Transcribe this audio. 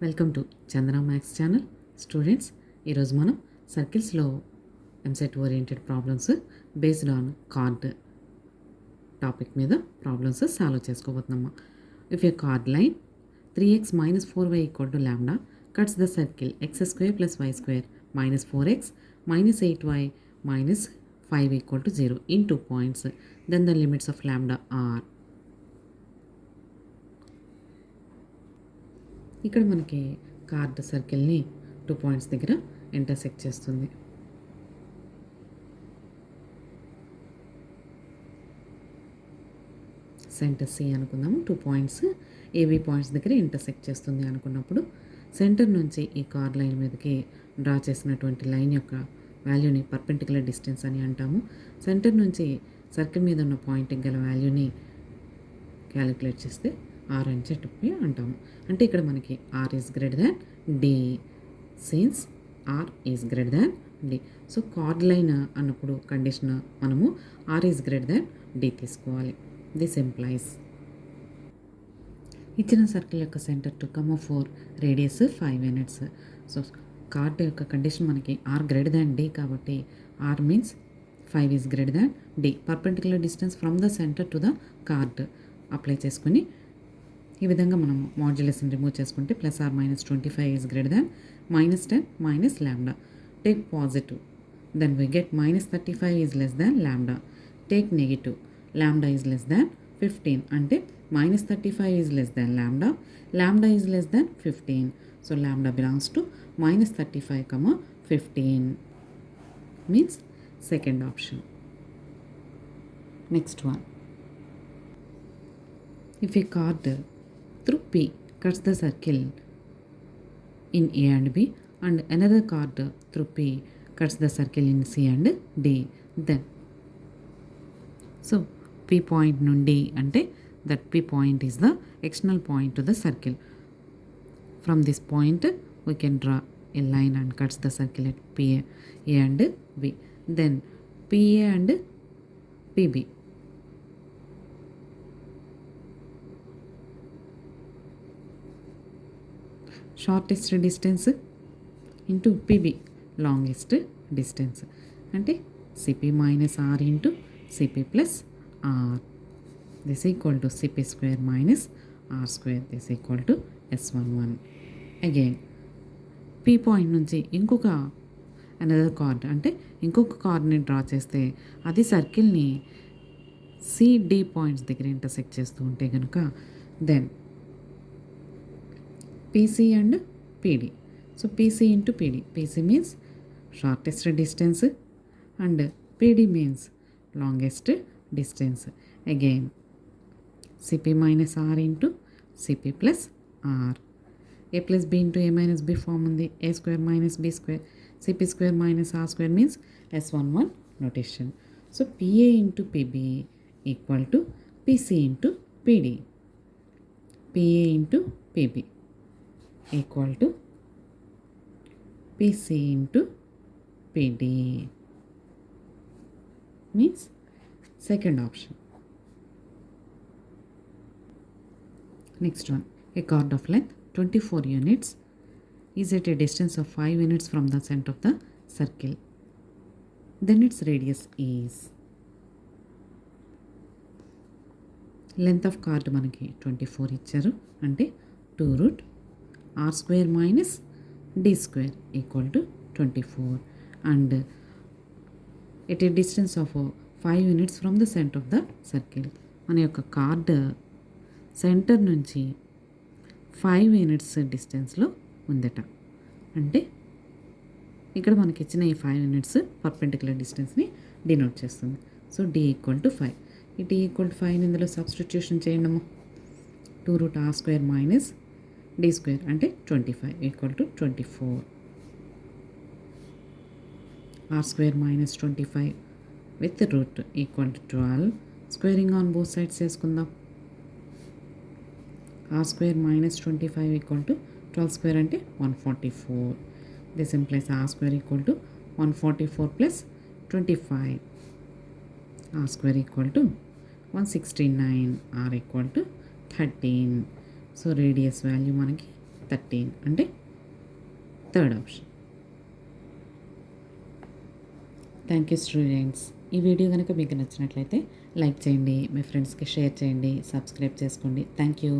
Welcome to Chandra maths channel. Students, ఈరోజు మనం సర్కిల్స్లో EAMCET oriented problems based on chord topic మీద ప్రాబ్లమ్స్ సాల్వ్ చేసుకోబోతున్నాము. If a chord line 3x minus 4y equal to lambda cuts the circle x square plus y square minus 4x minus 8y minus 5 equal to 0 in 2 points, then the limits of lambda are. ఇక్కడ మనకి card సర్కిల్ని 2 points దగ్గర intersect చేస్తుంది. Centre C అనుకుందాము. 2 points AB points దగ్గర intersect చేస్తుంది అనుకున్నప్పుడు centre నుంచి ఈ కార్డ్ లైన్ మీదకి డ్రా చేసినటువంటి లైన్ యొక్క వాల్యూని పర్పెండిక్యులర్ డిస్టెన్స్ అని అంటాము. సెంటర్ నుంచి సర్కిల్ మీద ఉన్న పాయింట్కి గల వాల్యూని క్యాలిక్యులేట్ చేస్తే ఆర్ అని చెప్పి అంటాము. అంటే ఇక్కడ మనకి r is greater than d, since r is greater than d. So chord line అన్నప్పుడు కండిషన్ మనము r is greater than d తీసుకోవాలి. దిస్ ఎంప్లాయిస్ ఇచ్చిన సర్కిల్ యొక్క centre two comma 4, radius 5 units. So chord యొక్క కండిషన్ మనకి r greater than d కాబట్టి r means 5 is greater than d. Perpendicular distance from the centre to the chord apply చేసుకుని ఈ విధంగా మనం మాడ్యులస్ని రిమూవ్ చేసుకుంటే plus r minus 25 is greater than minus 10 minus lambda. Take positive, then we get minus 35 is less than lambda. Take negative, lambda is less than 15 అంటే minus 35 is less than lambda, lambda is less than 15. So lambda belongs to minus 35, 15 means second option. Next one, if a card through P cuts the circle in A and B and another card through P cuts the circle in C and D, then so P point nundi ante that P point is the external point to the circle. From this point we can draw a line and cuts the circle at P A and B. Then PA and PB, shortest distance into PB longest distance అంటే CP minus r into CP plus r. This equal to CP square minus r square. This equal to S11. Again P point నుంచి ఇంకొక another card అంటే ఇంకొక కార్డ్ని draw చేస్తే అది సర్కిల్ని CD points దగ్గర intersect చేస్తూ ఉంటే కనుక then PC and PD. So PC into PD. PC means shortest distance and PD means longest distance. Again CP minus R into CP plus R. A plus B into A minus B form ఉంది. A square minus B square. CP square minus R square means S11 notation. So PA into PB equal to PC into PD. PA into PB equal to PC into PD means second option. Next one, a chord of length 24 units is at a distance of 5 units from the center of the circle. Then its radius is. Length of chord మనకి 24 ఇచ్చారు అంటే 2 root r square minus d square equal to 24 and at a distance of 5 units from the center of the circle. మన యొక్క card centre నుంచి 5 units డిస్టెన్స్లో ఉందట. అంటే ఇక్కడ మనకి ఇచ్చిన ఈ 5 యూనిట్స్ పర్పెండిక్యులర్ డిస్టెన్స్ని డినోట్ చేస్తుంది. So d equal to 5. ఈ d ఈక్వల్ టు 5 ఇందులో సబ్స్టిట్యూషన్ చేయండము. 2 root r square minus d square అంటే 25 equal to 24. r square minus 25 with root equal to 12. Squaring on both sides చేసుకుందాం. r square minus 25 equal to 12 square అంటే 144. This implies r square equal to 144 plus 25. r square equal to 169. r equal to 13. So radius value మనకి 13 అంటే third option. Thank you students. ఈ video కనుక మీకు నచ్చినట్లయితే like చేయండి, మీ ఫ్రెండ్స్కి షేర్ చేయండి, సబ్స్క్రైబ్ చేసుకోండి. Thank you.